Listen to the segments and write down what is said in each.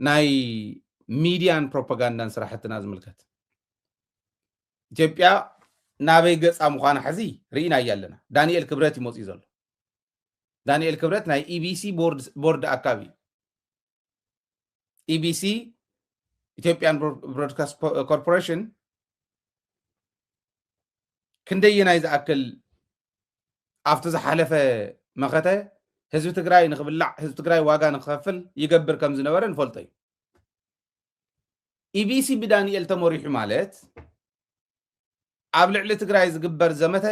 ናይ ሚዲያን ፕሮፓጋንዳን ስራሕትና ዝምልከት ኢትዮጵያ ናበይ ገጻ ምዃና ሕዚ ርኢና እያለና ዳንኤል ክብረት ይመጽ ዘሎ ዳንኤል ክብረት ናይ ኢቢሲ ቦርድ አካቢ ኢቢሲ ኢትዮጵያን ብሮድካስት ኮርፖሬሽን ክንደየናይ ዝኣክል ኣብቲ ዝሓለፈ መኸተ ህዝቢ ትግራይ ንኽብላዕ ህዝቢ ትግራይ ዋጋ ንኽኸፍል ይገብር ከም ዝነበረ ንፈልጦ እዩ ኢቢሲ ብዳንኤል ተመሪሑ ማለት ኣብ ልዕሊ ትግራይ ዝግበር ዘመተ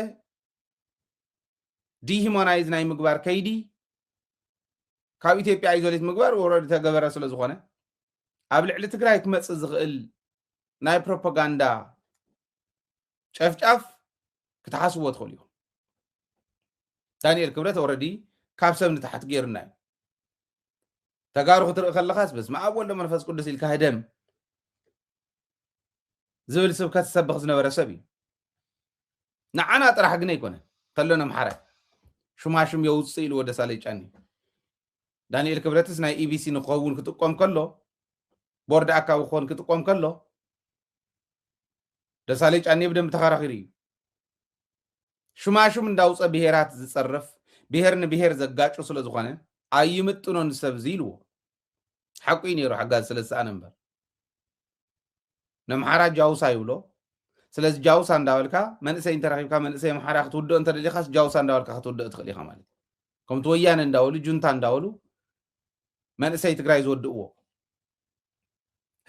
ዲሂሞናይዝ ናይ ምግባር ከይዲ ካብ ኢትዮጵያ ኢዞሌት ምግባር ወረዲ ተገበረ ስለ ዝኾነ ኣብ ልዕሊ ትግራይ ክመጽእ ዝኽእል ናይ ፕሮፓጋንዳ ጨፍጫፍ ክትሓስብዎ ትኽእሉ ኢኹም ዳንኤል ክብረት ኦልሬዲ ካብ ሰብ ንታሕቲ ገይርና እዩ ተጋሩ ክትርኢ ከለኻስ በስመ ኣብ ወልደ መንፈስ ቅዱስ ኢልካ ህደም ዝብል ስብከት ዝሰብኽ ዝነበረ ሰብ እዩ ንዓና ጥራሕ ግን ኣይኮነን ከሎና ምሓራይ ሹማሹም የውፅእ ኢሉ ወደ ሳለይ ጫኒ ዳንኤል ክብረትስ ናይ ኢቢሲ ንክኸውን ክጥቆም ከሎ ቦርድ ኣካቢ ክኾን ክጥቆም ከሎ ደሳለይ ጫኒ ብደንብ ተኸራኺሩ እዩ ሹማሹም እንዳውፀ ብሄራት ዝፀርፍ ብሄር ንብሄር ዘጋጩ ስለ ዝኾነ ኣይምጥኖን ሰብ ኢልዎ ሓቂ ነይሩ ሓጋዝ ስለ ዝሰኣነ እምበር ነምሓራ ጃውሳ ይብሎ ስለዚ ጃውሳ እንዳበልካ መንእሰይ እንተረኺብካ መንእሰይ ምሓራ ክትውድኦ እንተደሊኻስ ጃውሳ እንዳበልካ ክትውድኦ ትኽእል ኢኻ ማለት ከምቲ ወያነ እንዳበሉ ጁንታ እንዳበሉ መንእሰይ ትግራይ ዝወድእዎ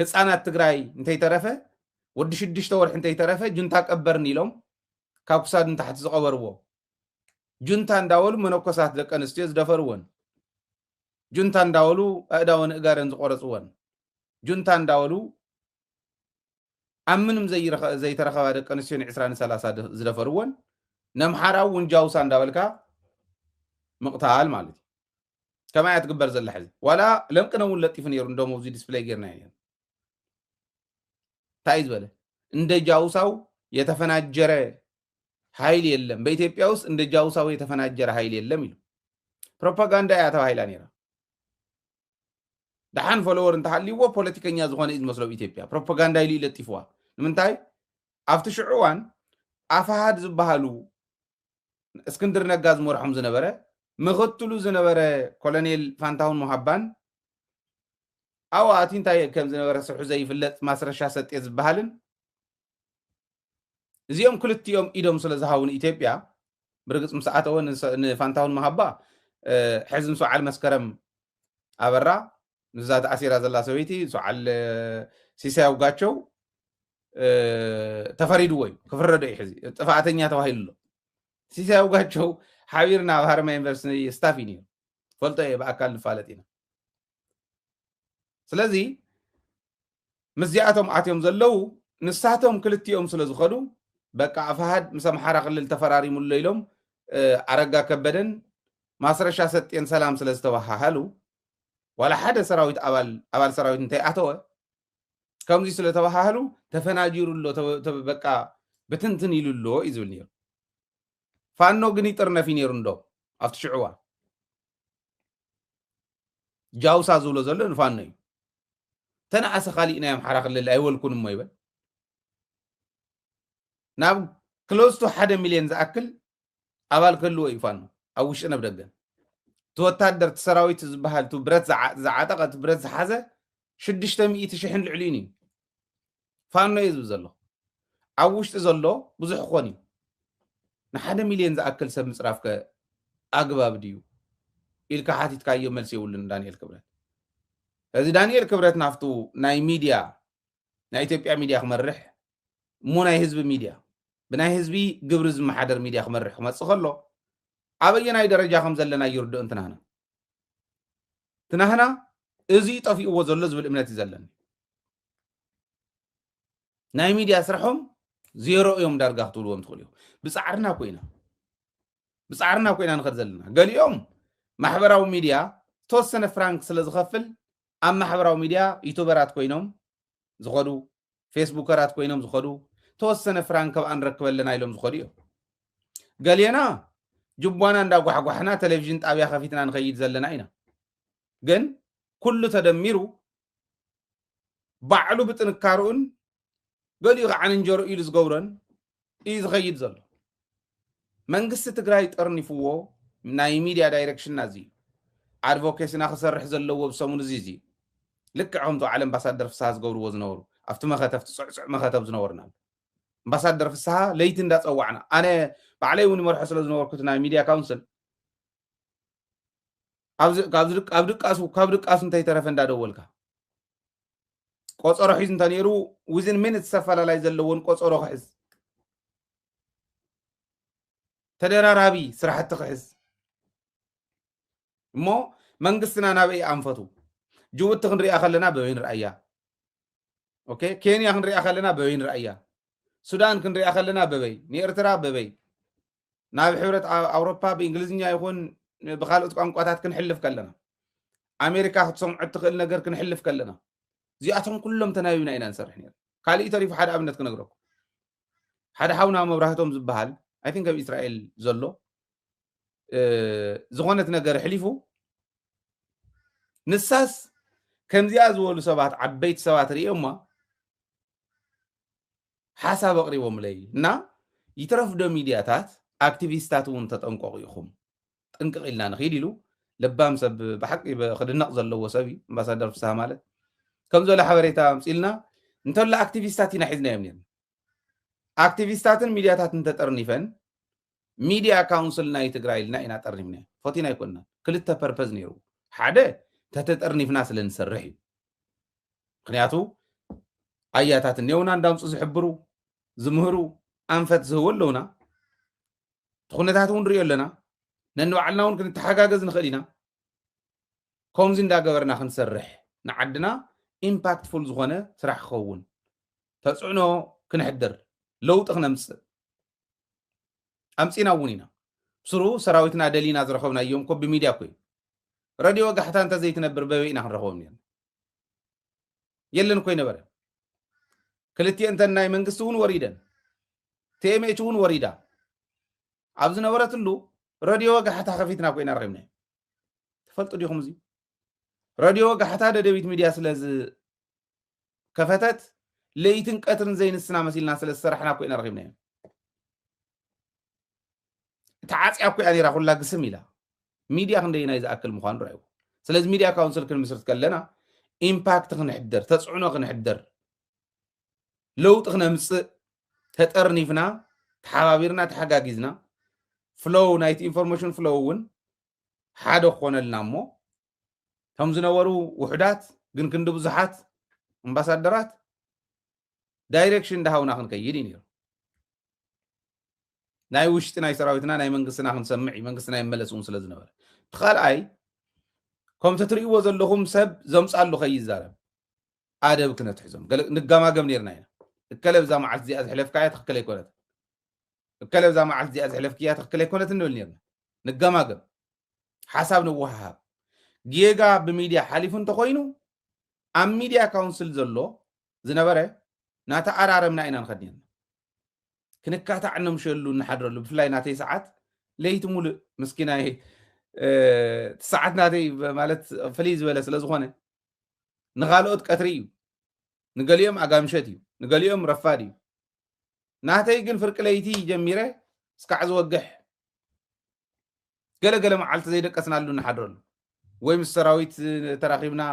ህፃናት ትግራይ እንተይተረፈ ወዲ 6 ወርሒ እንተይተረፈ ጁንታ ቀበርኒ ኢሎም ካብ ክሳድ ንታሕቲ ዝቐበርዎ ጁንታ እንዳበሉ መነኮሳት ደቂ ኣንስትዮ ዝደፈርዎን ጁንታ እንዳበሉ ኣእዳወን እጋረን ዝቆረፅዎን ጁንታ እንዳበሉ ኣብ ምንም ዘይተረኸባ ደቂ ኣንስትዮ ን20-30 ዝደፈርዎን ነምሓራ እውን ጃውሳ እንዳበልካ ምቕታል ማለት እዩ ከማይ ትግበር ዘላ ሕዚ ዋላ ለምቅነ እውን ለጢፉ ነይሩ እንደሞ እዚ ዲስፕሌይ ጌርና እዩ እንታይ ዝበለ እንደ ጃውሳው የተፈናጀረ ኃይል የለም በኢትዮጵያ ውስጥ እንደ ጃውሳው የተፈናጀረ ኃይል የለም ይሉ ፕሮፓጋንዳ ያ ተባሂላ ነይራ ደሓን ፎሎወር እንተሃልይዎ ፖለቲከኛ ዝኾነ እዩ ዝመስሎ ኢትዮጵያ ፕሮፓጋንዳ ኢሉ ይለጢፍዋ ንምንታይ ኣብቲ ሽዑዋን ኣፋሃድ ዝበሃሉ እስክንድር ነጋ ዝመርሖም ዝነበረ ምኽትሉ ዝነበረ ኮሎኔል ፋንታሁን ሙሃባን ኣዋቲ እንታይ ከም ዝነበረ ስሑ ዘይፍለጥ ማስረሻ ሰጤ ዝበሃልን እዚኦም ክልቲኦም ኢዶም ስለ ዝሃውን ኢትዮጵያ ብርግጽ ምስኣተወ ንፋንታሁን ሙሃባ ሕዚ ምስ በዓል መስከረም ኣበራ ንዛት ኣሲራ ዘላ ሰበይቲ ሰዓል ሲሳይ ኣውጋቸው ተፈሪድዎ እዩ ክፍረዶ እዩ ሕዚ ጥፋኣተኛ ተባሂሉ ኣሎ ሲሳይ ኣውጋቸው ሓቢርና ኣብ ሃረማያ ዩኒቨርሲቲ ስታፍ እዩ ነይሩ ፈልጦ እየ ብኣካል ንፋለጥ ኢና ስለዚ ምስዚኣቶም ኣትዮም ዘለው ንሳቶም ክልቲኦም ስለ ዝኸዱ በቃ ኣፋሃድ ምስ ኣምሓራ ክልል ተፈራሪሙሎ ኢሎም ኣረጋ ከበደን ማስረሻ ሰጤን ሰላም ስለ ዝተባሃሉ ዋላ ሓደ ሰራዊት ኣባል ሰራዊት እንታይ ኣተወ ከምዚ ስለ ተባሃሉ ተፈናጂሩሎ በቃ ብትንትን ኢሉሎ እዩ ዝብል ነይሩ ፋኖ ግን ይጥርነፊ ነይሩ እንዶ ኣብቲ ሽዑዋ ጃውሳ ዝብሎ ዘሎ ንፋኖ እዩ ተነኣሰ ካሊእ ናይ ኣምሓራ ክልል ኣይወልኩን እሞ ይበል ናብ ክሎዝ ቱ 1 ሚልዮን ዝኣክል ኣባል ክህልዎ እዩ ፋኖ ኣብ ውሽጢ ነብደገን ተወታደር ሰራዊት ዝበሃል ብረት ዝዓጠቐት ብረት ዝሓዘ 600,000 ልዕሊኡን እዩ ፋኖ እዩ ዝብል ዘሎ ኣብ ውሽጢ ዘሎ ብዙሕ ክኾን እዩ ን1 ሚልዮን ዝኣክል ሰብ ምፅራፍከ ኣግባብ ድዩ ኢልካ ሓቲትካዮ መልሲ የብሉን ዳንኤል ክብረት እዚ ዳንኤል ክብረት ናፍቱ ናይ ሚድያ ናይ ኢትዮጵያ ሚድያ ክመርሕ እሞ ናይ ህዝቢ ሚድያ ብናይ ህዝቢ ግብሪ ዝመሓደር ሚድያ ክመርሕ ክመፅእ ከሎ ኣበየናይ ደረጃ ከም ዘለና ይርድኦ እንትናህና እዚ ጠፊእዎ ዘሎ ዝብል እምነት እዩ ዘለኒ ናይ ሚድያ ስርሖም ዜሮ እዮም ዳርጋ ክትብልዎም ትኽእሉ እዮም ብፃዕርና ኮይና ንኸድ ዘለና ገሊኦም ማሕበራዊ ሚድያ ተወሰነ ፍራንክ ስለ ዝኸፍል ኣብ ማሕበራዊ ሚድያ ዩቱበራት ኮይኖም ዝኸዱ ፌስቡከራት ኮይኖም ዝኸዱ ተወሰነ ፍራንክ ኣብ አንረክበለና ኢሎም ዝኸዱ እዮም ገሊና ጅቧና እንዳጓሕጓሕና ቴሌቪዥን ጣብያ ከፊትና ንኸይድ ዘለና ኢና ግን ኩሉ ተደሚሩ ባዕሉ ብጥንካርኡን ገሊኡ ከዓ እንጀሮ ኢሉ ዝገብሮን እዩ ዝኸይድ ዘሎ መንግስቲ ትግራይ ጠርኒፍዎ ናይ ሚድያ ዳይሬክሽን ናዚ ኣድቮኬሲና ክሰርሕ ዘለዎ ብሰሙን እዚ ልክዕ ከምቲ ዓለም ኣምባሳደር ፍስሓ ዝገብርዎ ዝነበሩ ኣብቲ መኸተፍቲ ፅዕፅዕ መኸተብ ዝነበሩና ኣምባሳደር ፍስሓ ለይቲ እንዳፀዋዕና ኣነ ባዕለይ እውን ይመርሖ ስለ ዝነበርኩት ናይ ሚድያ ካውንስል ካብ ድቃሱ እንተይተረፈ እንዳደወልካ ቆፀሮ ሒዝ እንተነይሩ ዊዝን ሚኒት ዝተፈላለዩ ዘለዎን ቆፀሮ ክሕዝ ተደራራቢ ስራሕቲ ክሕዝ እሞ መንግስትና ናበይ ኣንፈቱ ጅቡቲ ክንሪኣ ከለና በበይን ረኣያ ኦኬ ኬንያ ክንሪኣ ከለና በበይን ረኣያ ሱዳን ክንሪኣ ከለና በበይ ንኤርትራ በበይ ናብ ሕብረት ኣውሮፓ ብእንግሊዝኛ ይኹን ብካልኦት ቋንቋታት ክንሕልፍ ከለና ኣሜሪካ ክትሰምዖ ትኽእል ነገር ክንሕልፍ ከለና እዚኣቶም ኩሎም ተናቢብና ኢና ንሰርሕ ነር ካልእ ተሪፉ ሓደ ኣብነት ክነግረኩም ሓደ ሓውና መብራህቶም ዝበሃል ኣይ ቲንክ ኣብ እስራኤል ዘሎ ዝኾነት ነገር ሕሊፉ ንሳስ ከምዚኣ ዝበሉ ሰባት ዓበይቲ ሰባት ርኢዮማ ሓሳብ ኣቕሪቦምለይ እና ይትረፍዶ ሚድያታት ኣክቲቪስታት እውን ተጠንቀቑ ኢኹም ጥንቅቕ ኢልና ንኽይድ ኢሉ ልባም ሰብ ብሓቂ ክድነቕ ዘለዎ ሰብ እዩ ኣምባሳደር ፍስሓ ማለት ከም ዘሎ ሓበሬታ ኣምፂልና እንተሎ ኣክቲቪስታት ኢና ሒዝናዮም ነርና ኣክቲቪስታትን ሚድያታትን ተጠርኒፈን ሚድያ ካውንስል ናይ ትግራይ ኢልና ኢና ጠርኒፍና ፎቲና ይኮንና ክልተ ፐርፐዝ ነይሩ ሓደ ተጠርኒፍና ስለ ንሰርሕ እዩ ምክንያቱ ኣያታት እኔውና እንዳምፁ ዝሕብሩ ዝምህሩ ኣንፈት ዝህቡ ኣለውና ኩነታት እውን ንሪኦ ኣለና ነንባዕልና እውን ክንተሓጋገዝ ንኽእል ኢና ከምዚ እንዳገበርና ክንሰርሕ ንዓድና ኢምፓክትፉል ዝኾነ ስራሕ ክኸውን ተፅዕኖ ክንሕድር ለውጢ ክነምፅእ ኣምፂና እውን ኢና ብስሩ ሰራዊትና ደሊና ዝረኸብና እዮም ኮ ብሚድያ ኮይኑ ራድዮ ጋሕታ እንተዘይትነብር በበይና ክንረኸቦም ነርና የለን ኮይ ነበረ ክልቲአን እንተን ናይ መንግስቲ እውን ወሪደን ቲኤምኤች እውን ወሪዳ ኣብ ዝነበረትሉ ራድዮ ጋሕታ ከፊትና ኮይና ረኺብና ትፈልጡ ዲኹም እዚ ራድዮ ጋሕታ ደደቢት ሚድያ ስለዚ ከፈተት ለይትን ቀትርን ዘይንስና መሲልና ስለ ዝሰራሕና ኮይና ረኺብና ተዓፅያ ኮይና ነይራ ኩላ ግስም ኢላ ሚድያ ክንደይና ዝኣክል ምዃኑ ረኣዩ ስለዚ ሚድያ ካውንስል ክንምስርት ከለና ኢምፓክት ክንሕድር ተፅዕኖ ክንሕድር ለውጢ ክነምፅእ ተጠርኒፍና ተሓባቢርና ተሓጋጊዝና ፍሎው ናይቲ ኢንፎርሜሽን ፍሎው እውን ሓደ ክኾነልና እሞ ከም ዝነበሩ ውሕዳት ግን ክንዲ ብዙሓት ኣምባሳደራት ዳይሬክሽን እንዳሃውና ክንከይድ እዩ ነይሩ ናይ ውሽጢ ናይ ሰራዊትና ናይ መንግስትና ክንሰምዕ መንግስትና ይመለስ እውን ስለ ዝነበረ ትኻልኣይ ከምቲ ትርእይዎ ዘለኹም ሰብ ዘምፃሉ ከይዛረብ ኣደብ ክነትሕዞም ንገማገም ነርና ኢና እከለ ብዛ መዓልቲ እዚኣ ዝሕለፍካያ ትኽክል ኣይኮነት እከለ ብዛ መዓልቲ እዚኣ ዝሕለፍክያ ትኽክል ኣይኮነት እንብል ነርና ንገማገም ሓሳብ ንወሃሃብ ጌጋ ብሚድያ ሓሊፉ እንተኮይኑ ኣብ ሚድያ ካውንስል ዘሎ ዝነበረ ናተኣራረምና ኢና ንኸድ ነርና ክንካታዕ ነምሸሉ ንሓድረሉ ብፍላይ ናተይ ሰዓት ለይቲ ሙሉእ ምስኪናይ ሰዓት ናተይ ማለት ፍልይ ዝበለ ስለ ዝኾነ ንኻልኦት ቀትሪ እዩ ንገሊኦም ኣጋምሸት እዩ ንገሊኦም ረፋድ እዩ ናተይ ግን ፍርቂ ለይቲ ጀሚረ እስካዕ ዝወግሕ ገለገለ መዓልቲ ዘይደቀስናሉ ንሓድረሉ ወይ ምስ ሰራዊት ተራኺብና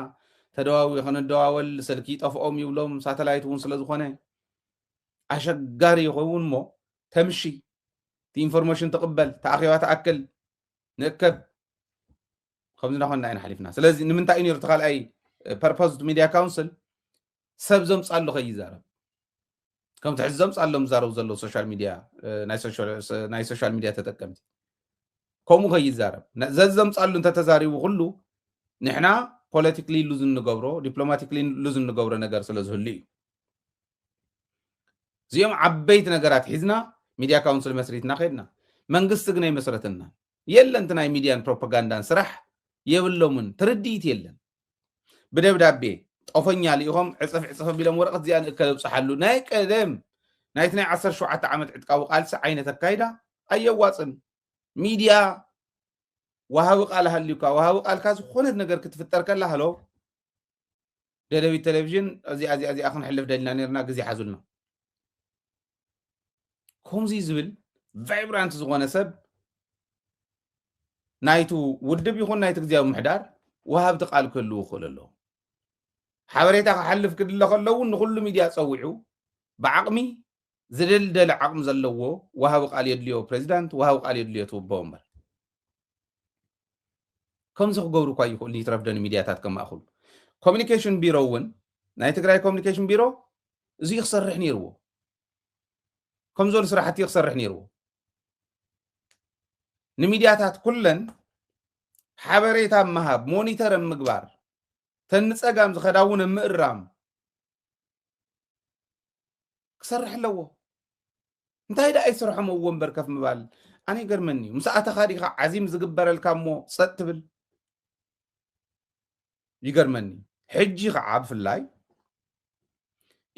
ተደዋዊ ክንደዋወል ስልኪ ጠፍኦም ይብሎም ሳተላይት እውን ስለ ዝኾነ ኣሸጋሪ ይኸውን እሞ ተምሺ እቲ ኢንፎርሜሽን ትቕበል ተኣኺባ ተኣክል ንእከብ ከምዚ ናኾንና ኢና ሓሊፍና ስለዚ ንምንታይ እዩ ነይሩ ተኻልኣይ ፐርፖዝ ሚድያ ካውንስል ሰብ ዘምፃሉ ከይዛረብ ከምቲ ሕዚ ዘምፃሎም ዝዛረቡ ዘለዉ ሶሻል ሚድያ ናይ ሶሻል ሚድያ ተጠቀምቲ ከምኡ ከይዛረብ ዘዘምፃሉ እንተተዛሪቡ ኩሉ ንሕና ፖለቲክሊ ሉዝ እንገብሮ ዲፕሎማቲክሊ ሉዝ እንገብሮ ነገር ስለ ዝህሉ እዩ እዚኦም ዓበይቲ ነገራት ሒዝና ሚድያ ካውንስል መስሪትና ከድና መንግስቲ ግን ኣይመስረትና የለን እቲ ናይ ሚድያን ፕሮፓጋንዳን ስራሕ የብሎምን ትርድኢት የለን ብደብዳቤ ጠፈኛ ልኢኹም ዕፅፍ ዕፅፍ ኣቢሎም ወረቐት እዚኣ ንእከለ ብፅሓሉ ናይ ቀደም ናይቲ ናይ 17 ዓመት ዕጥቃዊ ቃልሲ ዓይነት ኣካይዳ ኣየዋፅን ሚድያ ወሃቢ ቃል ሃልዩካ ወሃቢ ቃልካ ዝኾነት ነገር ክትፍጠር ከላ ሃሎ ደደቢት ቴሌቪዥን እዚ ኣኽን ሕልፍ ደልና ነርና ግዜ ሓዙልና ከምዚ ዝብል ቫይብራንት ዝኾነ ሰብ ናይቱ ውድብ ይኹን ናይቲ ግዜያዊ ምሕዳር ወሃብቲ ቃል ክህልው ይኽእል ኣለዎ ሓበሬታ ክሓልፍ ክድለ ከለዉ ንኩሉ ሚድያ ፀዊዑ ብዓቕሚ ዝደልደለ ዓቕሚ ዘለዎ ወሃቢ ቃል የድልዮ ፕሬዚዳንት ወሃቢ ቃል የድልዮ ትውቦ እምበር ከምዚ ክገብሩ እኳ ይኽእሉ ይትረፍደኒ ሚድያታት ከማእኽሉ ኮሚኒኬሽን ቢሮ እውን ናይ ትግራይ ኮሚኒኬሽን ቢሮ እዚ ክሰርሕ ነይርዎ ከም ዝበሉ ስራሕቲ ክሰርሕ ነይርዎ ንሚድያታት ኩለን ሓበሬታ ምሃብ ሞኒተር ምግባር ተንፀጋም ዝኸዳውን ምእራም ክሰርሕ ኣለዎ እንታይ ዳ ኣይሰርሖም ወንበር ከፍ ምባል ኣነ ይገርመኒ ምስኣተኻ ዲኻ ዓዚም ዝግበረልካ እሞ ፀጥ ትብል ይገርመኒ ሕጂ ከዓ ብፍላይ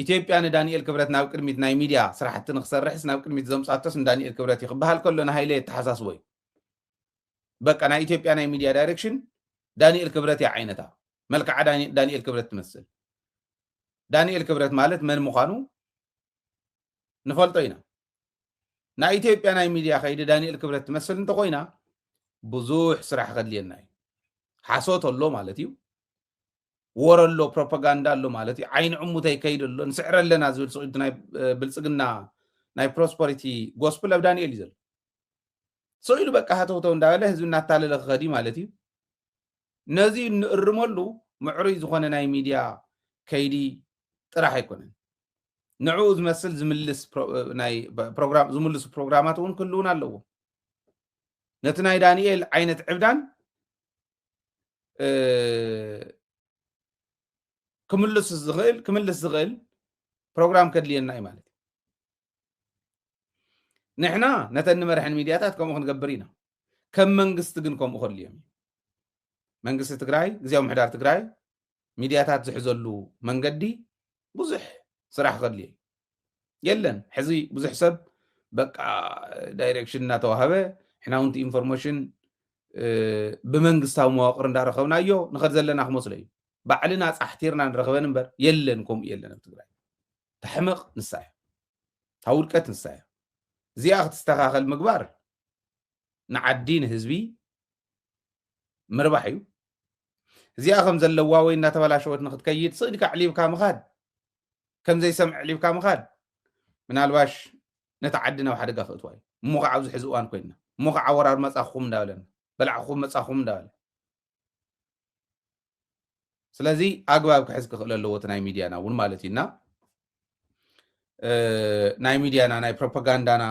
ኢትዮጵያ ንዳንኤል ክብረት ናብ ቅድሚት ናይ ሚድያ ስራሕቲ ንክሰርሕስ ናብ ቅድሚት ዘምፃቶስ ንዳንኤል ክብረት ይክበሃል ከሎ ንሃይለ የተሓሳስቦ እዩ በቃ ናይ ኢትዮጵያ ናይ ሚድያ ዳይሬክሽን ዳንኤል ክብረት እያ ዓይነታ መልክዓ ዳንኤል ክብረት ትመስል ዳንኤል ክብረት ማለት መን ምዃኑ ንፈልጦ ኢና ናይ ኢትዮጵያ ናይ ሚድያ ከይዲ ዳንኤል ክብረት ትመስል እንተኮይና ብዙሕ ስራሕ ከድልየና እዩ ሓሶት ኣሎ ማለት እዩ ወረሎ ፕሮፓጋንዳ ኣሎ ማለት እዩ ዓይኒ ዕሙተይ ከይድ ኣሎ ንስዕረ ኣለና ዝብል ስዒቱ ናይ ብልፅግና ናይ ፕሮስፐሪቲ ጎስፕል ኣብ ዳንኤል እዩ ዘሎ ስኢሉ በቃ ሃተውተው እንዳበለ ህዝቢ እናታለለ ክኸዲ ማለት እዩ ነዚ ንእርመሉ ምዕሩይ ዝኾነ ናይ ሚድያ ከይዲ ጥራሕ ኣይኮነን ንዕኡ ዝመስል ዝምልስ ናይ ፕሮግራም ዝምልሱ ፕሮግራማት እውን ክህልውን ኣለዎ ነቲ ናይ ዳንኤል ዓይነት ዕብዳን ክምልስ ዝኽእል ፕሮግራም ከድልየና እዩ ማለት እዩ ንሕና ነተን ንመርሐን ሚድያታት ከምኡ ክንገብር ኢና ከም መንግስቲ ግን ከምኡ ከድልዮም መንግስቲ ትግራይ ግዜያዊ ምሕዳር ትግራይ ሚድያታት ዝሕዘሉ መንገዲ ብዙሕ ስራሕ ከድልዮ የለን ሕዚ ብዙሕ ሰብ በቃ ዳይሬክሽን እናተዋሃበ ሕና ውንቲ ኢንፎርሜሽን ብመንግስታዊ መዋቅር እንዳረኸብናዮ ንኸድ ዘለና ክመስሎ እዩ ባዕልና ፃሕቲርና ንረኽበን እምበር የለን ከምኡ የለን ኣብ ትግራይ ተሕምቕ ንሳ እያ ታውድቀት ንሳ እያ እዚኣ ክትስተኻኸል ምግባር ንዓዲ ንህዝቢ ምርባሕ እዩ እዚኣ ከም ዘለዋ ወይ እናተበላሸወት ንክትከይድ ስእድካ ዕሊብካ ምኻድ ከምዘይሰምዕ ዕሊብካ ምኻድ ምናልባሽ ነቲ ዓዲ ናብ ሓደጋ ክእትዋ እዩ እሞ ከዓ ኣብዚ ሕዚ እዋን ኮይንና እሞ ከዓ ወራር መፃኹም እንዳበለና በላዕኹም መፃኹም እንዳበለ ስለዚ ኣግባብ ክሕዝ ክኽእል ኣለዎ እቲ ናይ ሚድያና እውን ማለት እዩና ናይ ሚድያና ናይ ፕሮፓጋንዳና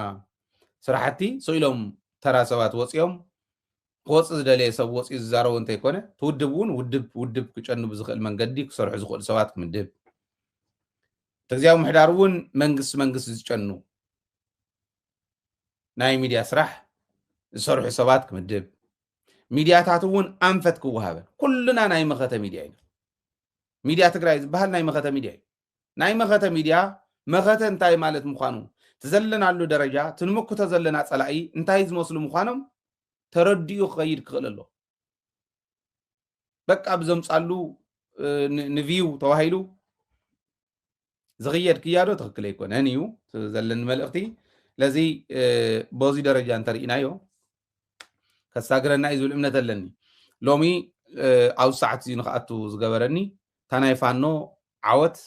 ስራሕቲ ስኢሎም ተራ ሰባት ወፂኦም ክወፅእ ዝደለየ ሰብ ወፂኡ ዝዛረቡ እንተይኮነ ትውድብ እውን ውድብ ክጨንቡ ዝኽእል መንገዲ ክሰርሑ ዝኽእሉ ሰባት ክምድብ ተግዚያዊ ምሕዳር እውን መንግስቲ ዝጨኑ ናይ ሚድያ ስራሕ ዝሰርሑ ሰባት ክምድብ ሚድያታት እውን ኣንፈት ክወሃበን ኩሉና ናይ መኸተ ሚድያ ኢና ሚድያ ትግራይ ዝበሃል ናይ መኸተ ሚድያ እዩ ናይ መኸተ ሚድያ መኸተ እንታይ ማለት ምዃኑ ትዘለናሉ ደረጃ ትንምክቶ ዘለና ፀላኢ እንታይ ዝመስሉ ምዃኖም ተረዲኡ ክኸይድ ክኽእል ኣሎ በቃ ብዘምፃሉ ንቪው ተባሂሉ ዝኽየድ ክያዶ ትኽክል ኣይኮነን እዩ ዘለኒ መልእኽቲ ለዚ በዚ ደረጃ እንተርኢናዮ ከሳግረና እዩ ዝብል እምነት ኣለኒ ሎሚ ኣብ ሰዓት እዚ ንክኣቱ ዝገበረኒ እታ ናይ ፋኖ ዓወት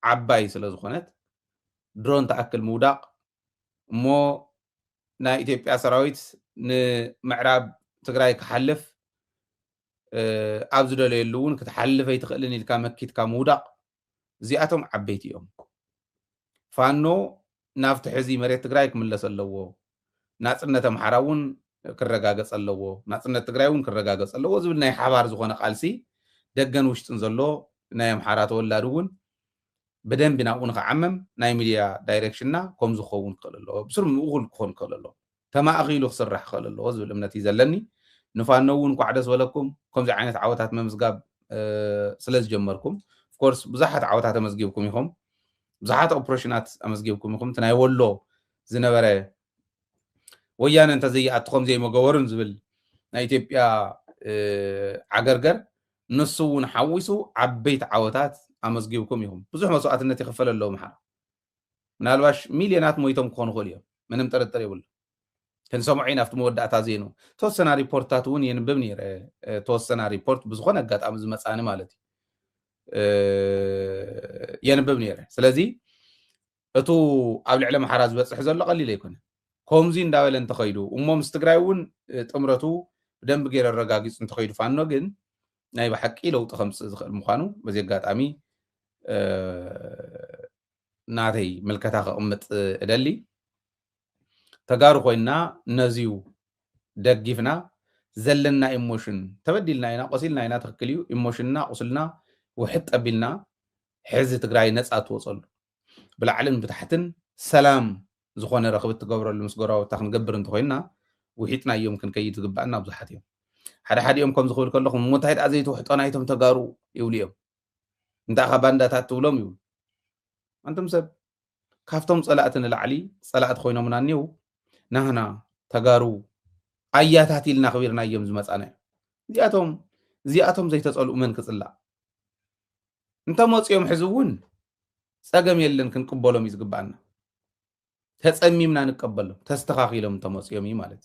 ዓባይ ስለ ዝኾነት ድሮን ተኣክል ምውዳቕ እሞ ናይ ኢትዮጵያ ሰራዊት ንምዕራብ ትግራይ ክሓልፍ ኣብ ዝደለየሉ እውን ክትሓልፈ ይትኽእልን ኢልካ መኪትካ ምውዳቕ እዚኣቶም ዓበይቲ እዮም ፋኖ ናብቲ ሕዚ መሬት ትግራይ ክምለስ ኣለዎ ናፅነት ኣምሓራ እውን ክረጋገፅ ኣለዎ ናፅነት ትግራይ እውን ክረጋገፅ ኣለዎ ዝብል ናይ ሓባር ዝኾነ ቃልሲ ደገን ውሽጥን ዘሎ ናይ ኣምሓራ ተወላዲ እውን ብደንቢ ናብኡ ንክዓመም ናይ ሚድያ ዳይሬክሽንና ከም ዝኸውን ክኽእል ኣለዎ ብስሩ ምእኹል ክኾን ክኽእል ኣለዎ ተማእኺሉ ክስራሕ ክኽእል ኣለዎ ዝብል እምነት እዩ ዘለኒ ንፋኖ እውን ኳዕ ደስ በለኩም ከምዚ ዓይነት ዓወታት መምዝጋብ ስለ ዝጀመርኩም ኮርስ ብዙሓት ዓወታት ኣመዝጊብኩም ኢኹም ብዙሓት ኦፕሬሽናት ኣመዝጊብኩም ኢኹም እቲ ናይ ወሎ ዝነበረ ወያነ እንተዘይኣቱ ከምዘይመገበሩን ዝብል ናይ ኢትዮጵያ ዓገርገር ንሱ እውን ሓዊሱ ዓበይቲ ዓወታት ኣመስጊብኩም ኢኹም ብዙሕ መስዋዕትነት ይኽፈል ኣለዎም ሓረ ምናልባሽ ሚልዮናት ሞይቶም ክኾኑ ይኽእሉ እዮም ምንም ጥርጥር የብሉ ክንሰምዑ ኢና ኣብቲ መወዳእታ ዜኑ ተወሰና ሪፖርታት እውን የንብብ ነይረ ተወሰና ሪፖርት ብዝኾነ ኣጋጣሚ ዝመፃኒ ማለት እዩ የንብብ ነይረ ስለዚ እቱ ኣብ ልዕሊ ኣምሓራ ዝበፅሕ ዘሎ ቀሊል ኣይኮነን ከምዚ እንዳበለ እንተኸይዱ እሞ ምስ ትግራይ እውን ጥምረቱ ብደንብ ገይረ ረጋጊፁ እንተኸይዱ ፋኖ ግን ናይ ብሓቂ ለውጢ ከምፅእ ዝኽእል ምዃኑ በዚ ኣጋጣሚ ናተይ ምልከታ ከቕምጥ እደሊ ተጋሩ ኮይና ነዚዩ ደጊፍና ዘለና ኢሞሽን ተበዲልና ኢና ቆሲልና ኢና ትክክል እዩ ኢሞሽንና ቁስልና ውሕጥ ኣቢልና ሕዚ ትግራይ ነፃ ትወፀሉ ብላዕልን ብታሕትን ሰላም ዝኾነ ረኽቢ ትገብረሉ ምስ ጎረቤታ ክንገብር እንተኮይንና ውሒጥና እዮም ክንከይድ ዝግባአና ብዙሓት እዮም ሓደ ሓዲኦም ከም ዝኽብል ከለኹም ሞታይ ጣ ዘይትውሕጦና ይቶም ተጋሩ ይብሉ እዮም እንታይ ኻ ባንዳታት ትብሎም ይብሉ አንተም ሰብ ካብቶም ፀላእቲ ንላዕሊ ፀላእቲ ኮይኖምና እኒው ናህና ተጋሩ ኣያታት ኢልና ክቢርና እዮም ዝመፃና እዚኣቶም ዘይተፀልኡ መን ክፅላእ እንተመፅኦም ሕዚ እውን ፀገም የለን ክንቅበሎም እዩ ዝግባአና ተፀሚምና ንቀበሎም ተስተኻኺሎም እንተመፅኦም እዩ ማለት